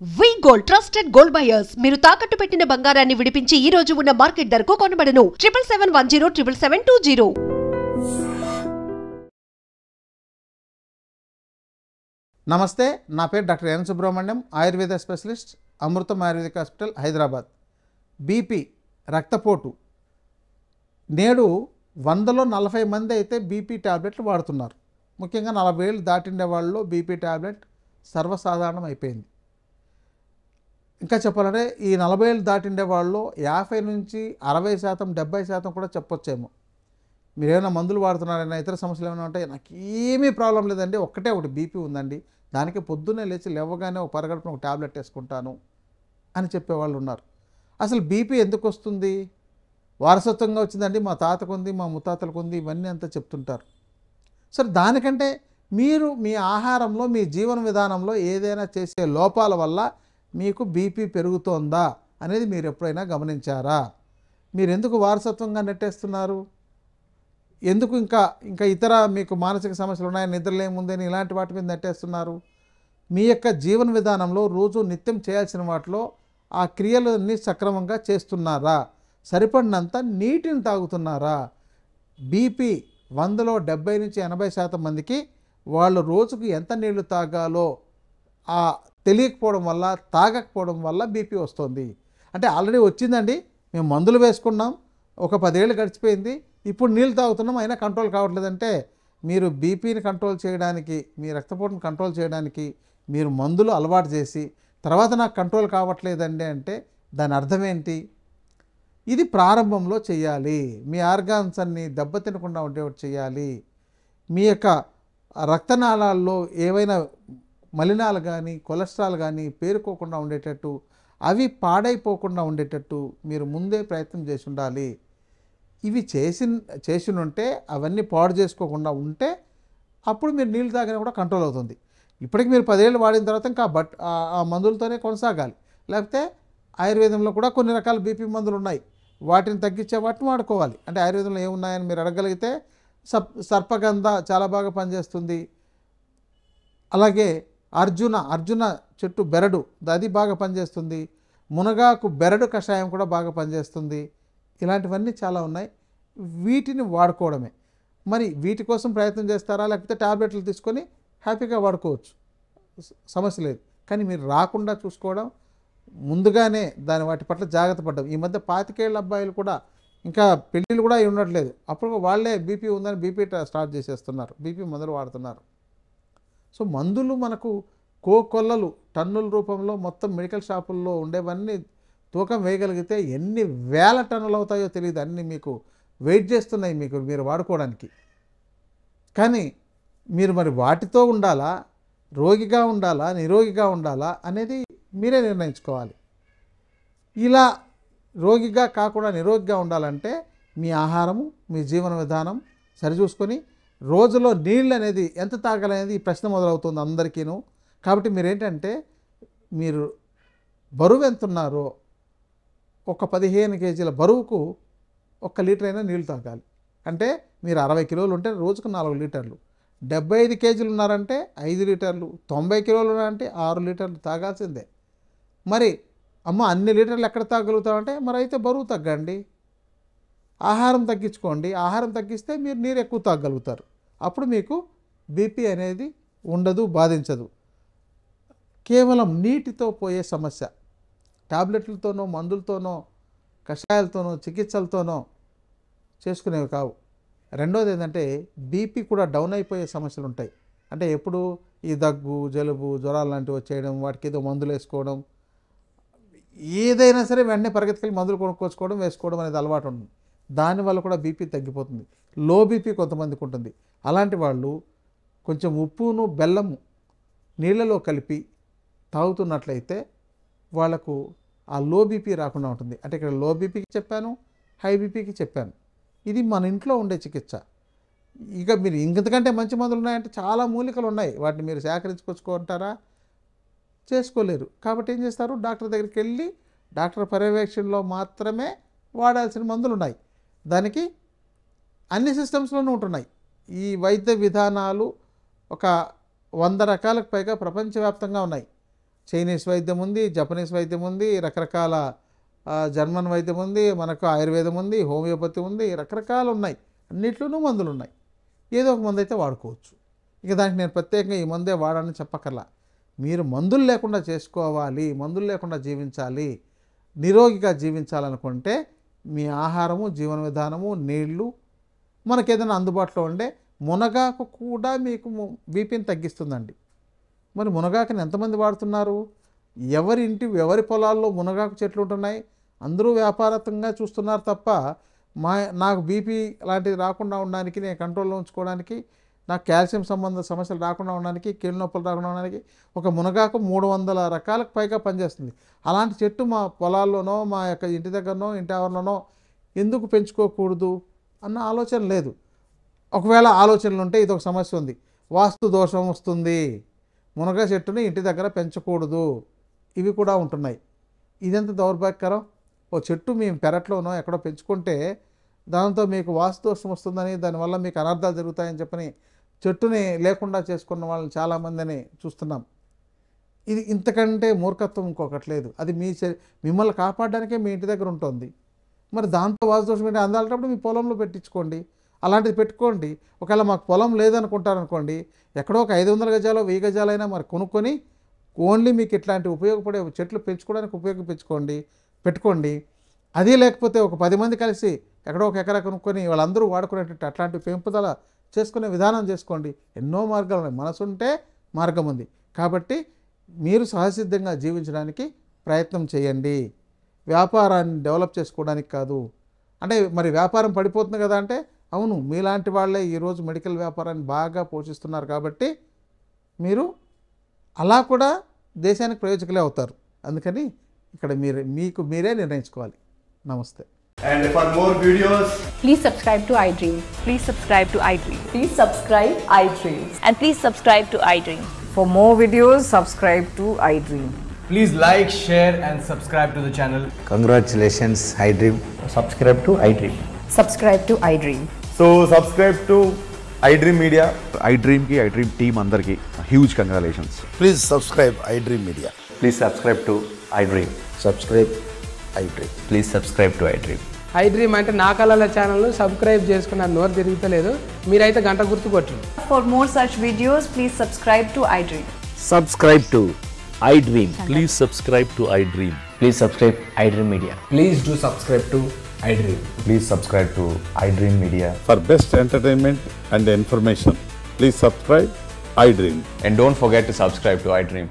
వి gold trusted gold buyers మీరు తాకట్టు పెట్టిన బంగారాన్ని విడిపించి ఈ రోజు ఉన్న మార్కెట్ ధరకు కొనబడను 7771077720. నమస్తే, నా పేరు doctor N Subrahmanyam, Ayurveda specialist, Amrutham ayurvedic hospital, Hyderabad. BP, రక్తపోటు. నేడు 100లో 40 మంది అయితే బీపీ ట్యాబ్లెట్లు వాడుతున్నారు. ముఖ్యంగా 40 ఏళ్ళు దాటిండే వాళ్ళలో బీపీ ట్యాబ్లెట్ సర్వసాధారణం అయిపోయింది. ఇంకా చెప్పాలంటే ఈ 40 ఏళ్ళు దాటిండే వాళ్ళలో 50 నుంచి 60%, 70% కూడా చెప్పొచ్చేమో. మీరు ఏమైనా మందులు వాడుతున్నారైనా, ఇతర సమస్యలు ఏమైనా ఉంటాయి, నాకు ఏమీ ప్రాబ్లం లేదండి, ఒకటి బీపీ ఉందండి, దానికి పొద్దున్నే లేవగానే ఒక పరగడుపున ఒక ట్యాబ్లెట్ వేసుకుంటాను అని చెప్పేవాళ్ళు ఉన్నారు. అసలు బీపీ ఎందుకు వస్తుంది? వారసత్వంగా వచ్చిందండి, మా తాతకు ఉంది, మా ముత్తాతలకు ఉంది, ఇవన్నీ అంతా చెప్తుంటారు. సరే, దానికంటే మీరు మీ ఆహారంలో, మీ జీవన విధానంలో ఏదైనా చేసే లోపాల వల్ల మీకు బీపీ పెరుగుతోందా అనేది మీరు ఎప్పుడైనా గమనించారా? మీరు ఎందుకు వారసత్వంగా నెట్టేస్తున్నారు? ఎందుకు ఇంకా ఇతర మీకు మానసిక సమస్యలు ఉన్నాయి, నిద్రలేముందని ఇలాంటి వాటి మీద నెట్టేస్తున్నారు? మీ యొక్క జీవన విధానంలో రోజు నిత్యం చేయాల్సిన వాటిలో ఆ క్రియలన్నీ సక్రమంగా చేస్తున్నారా? సరిపడినంత నీటిని తాగుతున్నారా? బీపీ 100లో 70 నుంచి 80% మందికి వాళ్ళు రోజుకు ఎంత నీళ్లు తాగాలో తెలియకపోవడం వల్ల, తాగకపోవడం వల్ల బీపీ వస్తుంది. అంటే ఆల్రెడీ వచ్చిందండి, మేము మందులు వేసుకున్నాం, ఒక 10 ఏళ్ళు గడిచిపోయింది, ఇప్పుడు నీళ్ళు తాగుతున్నాం, అయినా కంట్రోల్ కావట్లేదంటే మీరు బీపీని కంట్రోల్ చేయడానికి, మీ రక్తపోటును కంట్రోల్ చేయడానికి మీరు మందులు అలవాటు చేసి తర్వాత నాకు కంట్రోల్ కావట్లేదండి అంటే దాని అర్థం ఏంటి? ఇది ప్రారంభంలో చేయాలి. మీ ఆర్గాన్స్ అన్ని దెబ్బతినకుండా ఉండేవాటి చేయాలి. మీ యొక్క రక్తనాళాల్లో ఏవైనా మలినాలు కానీ, కొలెస్ట్రాల్ కానీ పేరుకోకుండా ఉండేటట్టు, అవి పాడైపోకుండా ఉండేటట్టు మీరు ముందే ప్రయత్నం చేసి ఉండాలి. ఇవి చేసి ఉంటే, అవన్నీ పాడు చేసుకోకుండా ఉంటే అప్పుడు మీరు నీళ్ళు తాగినా కూడా కంట్రోల్ అవుతుంది. ఇప్పటికి మీరు 10 ఏళ్ళు వాడిన తర్వాత ఇంకా ఆ మందులతోనే కొనసాగాలి. లేకపోతే ఆయుర్వేదంలో కూడా కొన్ని రకాల బీపీ మందులు ఉన్నాయి, వాటిని తగ్గించే వాటిని వాడుకోవాలి. అంటే ఆయుర్వేదంలో ఏమున్నాయని మీరు అడగలిగితే సర్పగంధ చాలా బాగా పనిచేస్తుంది. అలాగే అర్జున చెట్టు బెరడు, అది బాగా పనిచేస్తుంది. మునగాకు బెరడు కషాయం కూడా బాగా పనిచేస్తుంది. ఇలాంటివన్నీ చాలా ఉన్నాయి, వీటిని వాడుకోవడమే. మరి వీటి కోసం ప్రయత్నం చేస్తారా, లేకపోతే ట్యాబ్లెట్లు తీసుకొని హ్యాపీగా వాడుకోవచ్చు, సమస్య లేదు. కానీ మీరు రాకుండా చూసుకోవడం, ముందుగానే వాటి పట్ల జాగ్రత్త పడ్డం. ఈ మధ్య 25 ఏళ్ళ అబ్బాయిలు కూడా ఇంకా పెళ్ళిళ్ళు కూడా ఉండట్లేదు, అప్పుడు వాళ్ళే బీపీ ఉందని బీపీ స్టార్ట్ చేసేస్తున్నారు, బీపీ మందులు వాడుతున్నారు. సో మందులు మనకు కోకొల్లలు టన్నుల రూపంలో మొత్తం మెడికల్ షాపుల్లో ఉండేవన్నీ తూకం వేయగలిగితే ఎన్ని వేల టన్నులు అవుతాయో తెలియదు, అన్నీ మీకు వెయిట్ చేస్తున్నాయి మీరు వాడుకోవడానికి. కానీ మీరు మరి వాటితో ఉండాలా, రోగిగా ఉండాలా, నిరోగిగా ఉండాలా అనేది మీరే నిర్ణయించుకోవాలి. ఇలా రోగిగా కాకుండా నిరోగిగా ఉండాలంటే మీ ఆహారము, మీ జీవన విధానం సరిచూసుకొని రోజులో నీళ్ళు అనేది ఎంత తాగాలనేది ఈ ప్రశ్న మొదలవుతుంది అందరికీను. కాబట్టి మీరేంటంటే, మీరు బరువు ఎంత ఉన్నారో ఒక 15 కేజీల బరువుకు 1 లీటర్ అయినా నీళ్ళు తాగాలి. అంటే మీరు 60 కిలోలు ఉంటే రోజుకు 4 లీటర్లు, 75 కేజీలు ఉన్నారంటే 5 లీటర్లు, 90 కిలోలు ఉన్నారంటే 6 లీటర్లు తాగాల్సిందే. మరి అన్ని లీటర్లు ఎక్కడ తాగలుగుతామంటే మరి అయితే బరువు తగ్గండి, ఆహారం తగ్గించుకోండి. ఆహారం తగ్గిస్తే మీరు నీరు ఎక్కువ తాగలుగుతారు, అప్పుడు మీకు బీపీ అనేది ఉండదు, బాధించదు. కేవలం నీటితో పోయే సమస్య, టాబ్లెట్లతోనో, మందులతోనో, కషాయాలతోనో, చికిత్సలతోనో చేసుకునేవి కావు. రెండోది ఏంటంటే, బీపీ కూడా డౌన్ అయిపోయే సమస్యలు ఉంటాయి. అంటే ఎప్పుడు ఈ దగ్గు, జలుబు, జ్వరాలు లాంటివి వచ్చేయడం, వాటికి ఏదో మందులు వేసుకోవడం, ఏదైనా సరే వెంటనే పరిగెత్తుకెళ్ళి మందులు కొనుక్కోవడం, వేసుకోవడం అనేది అలవాటు ఉంటుంది. దానివల్ల కూడా బీపీ తగ్గిపోతుంది. లో బీపీ కొంతమందికి ఉంటుంది. అలాంటి వాళ్ళు కొంచెం ఉప్పును, బెల్లము నీళ్ళలో కలిపి తాగుతున్నట్లయితే వాళ్ళకు ఆ లో బీపీ రాకుండా ఉంటుంది. అంటే ఇక్కడ లో బీపీకి చెప్పాను, హై బీపీకి చెప్పాను. ఇది మన ఇంట్లో ఉండే చికిత్స. ఇక మీరు ఇంతకంటే మంచి మందులు ఉన్నాయంటే చాలా మూలికలు ఉన్నాయి, వాటిని మీరు సేకరించుకొచ్చుకుంటారా? చేసుకోలేరు. కాబట్టి ఏం చేస్తారు, డాక్టర్ దగ్గరికి వెళ్ళి డాక్టర్ పర్యవేక్షణలో మాత్రమే వాడాల్సిన మందులు ఉన్నాయి. దానికి అన్ని సిస్టమ్స్లోనూ ఉంటున్నాయి. ఈ వైద్య విధానాలు ఒక 100 రకాలకు పైగా ప్రపంచవ్యాప్తంగా ఉన్నాయి. చైనీస్ వైద్యం ఉంది, జపనీస్ వైద్యం ఉంది, రకరకాల జర్మన్ వైద్యం ఉంది, మనకు ఆయుర్వేదం ఉంది, హోమియోపతి ఉంది, రకరకాలు ఉన్నాయి. అన్నిట్లోనూ మందులు ఉన్నాయి. ఏదో ఒక మందు అయితే వాడుకోవచ్చు. ఇక దానికి నేను ప్రత్యేకంగా ఈ మందే వాడాలని చెప్పక్కర్లా. మీరు మందులు లేకుండా చేసుకోవాలి, మందులు లేకుండా జీవించాలి, నిరోగిగా జీవించాలనుకుంటే మీ ఆహారము, జీవన విధానము, నీళ్లు, మనకేదైనా అందుబాటులో ఉండే మునగాకు కూడా మీకు బీపీని తగ్గిస్తుందండి. మరి మునగాకుని ఎంతమంది వాడుతున్నారు? ఎవరి పొలాల్లో మునగాకు చెట్లు ఉంటున్నాయి? అందరూ వ్యాపారతంగా చూస్తున్నారు తప్ప నాకు బీపీ లాంటిది రాకుండా ఉండడానికి, నేను కంట్రోల్లో ఉంచుకోవడానికి, నాకు కాల్షియం సంబంధ సమస్యలు రాకుండా ఉండడానికి, కీళ్ళ నొప్పులు రాకుండా ఉండడానికి ఒక మునగాకు 300 రకాలకు పైగా పనిచేస్తుంది. అలాంటి చెట్టు మా పొలాల్లోనో, మా యొక్క ఇంటి దగ్గరనో, ఇంటి ఆవరణలోనో ఎందుకు పెంచుకోకూడదు అన్న ఆలోచన లేదు. ఒకవేళ ఆలోచనలు ఉంటే ఇదొక సమస్య ఉంది. వాస్తు దోషం వస్తుంది, మునగ చెట్టుని ఇంటి దగ్గర పెంచకూడదు, ఇవి కూడా ఉంటున్నాయి. ఇదెంత దౌర్భాగ్యకరం. ఓ చెట్టు మీ పెరట్లోనో ఎక్కడో పెంచుకుంటే దాంతో మీకు వాస్తు దోషం వస్తుందని, దానివల్ల మీకు అనర్థాలు జరుగుతాయని చెప్పని చెట్టుని లేకుండా చేసుకున్న వాళ్ళని చాలామందిని చూస్తున్నాం. ఇది ఇంతకంటే మూర్ఖత్వం ఇంకొకటి లేదు. అది మిమ్మల్ని కాపాడడానికే మీ ఇంటి దగ్గర ఉంటుంది. మరి దాంతో వాస్తు దోషం ఏంటి అందాలటప్పుడు మీ పొలంలో పెట్టించుకోండి, అలాంటిది పెట్టుకోండి. ఒకవేళ మాకు పొలం లేదనుకుంటారనుకోండి, ఎక్కడో ఒక 500 గజాలు 1000 గజాలైనా మరి కొనుక్కొని ఓన్లీ మీకు ఇట్లాంటి ఉపయోగపడే చెట్లు పెంచుకోవడానికి పెట్టుకోండి. అది లేకపోతే ఒక 10 మంది కలిసి ఎక్కడో ఒక ఎకరా కొనుక్కొని వాళ్ళందరూ వాడుకునేటట్టు అట్లాంటి పెంపుదల చేసుకునే విధానం చేసుకోండి. ఎన్నో మార్గాలు ఉన్నాయి. మనసుంటే మార్గం ఉంది. కాబట్టి మీరు సహసిద్ధంగా జీవించడానికి ప్రయత్నం చేయండి. వ్యాపారాన్ని డెవలప్ చేసుకోవడానికి కాదు. అంటే మరి వ్యాపారం పడిపోతుంది కదా అంటే, అవును, మీలాంటి వాళ్ళే ఈరోజు మెడికల్ వ్యాపారాన్ని బాగా పోషిస్తున్నారు కాబట్టి మీరు అలా కూడా దేశానికి ప్రయోజకులే అవుతారు. అందుకని ఇక్కడ మీకు మీరే నిర్ణయించుకోవాలి. నమస్తే. And for more videos, please subscribe to iDream. Please subscribe to iDream. Please subscribe iDream. And please subscribe to iDream. For more videos, subscribe to iDream. please like, share and subscribe to the channel. Congratulations, iDream. Subscribe to iDream. Subscribe to iDream. So subscribe to iDream Media. iDream team andarki huge congratulations. Please subscribe iDream Media. Please subscribe to iDream. Subscribe iDream. Please subscribe to iDream. iDream అంటే నా కళల ఛానల్ను subscribe చేసుకున్న నోరు తిరుగుతలేదు, మీరైతే గంట గుర్తు కొట్టండి. For more such videos, please subscribe to iDream. Subscribe to iDream. Please subscribe to iDream. Please subscribe iDream Media. Please do subscribe to iDream. Please subscribe to iDream Media. For best entertainment and information, please subscribe iDream. And don't forget to subscribe to iDream.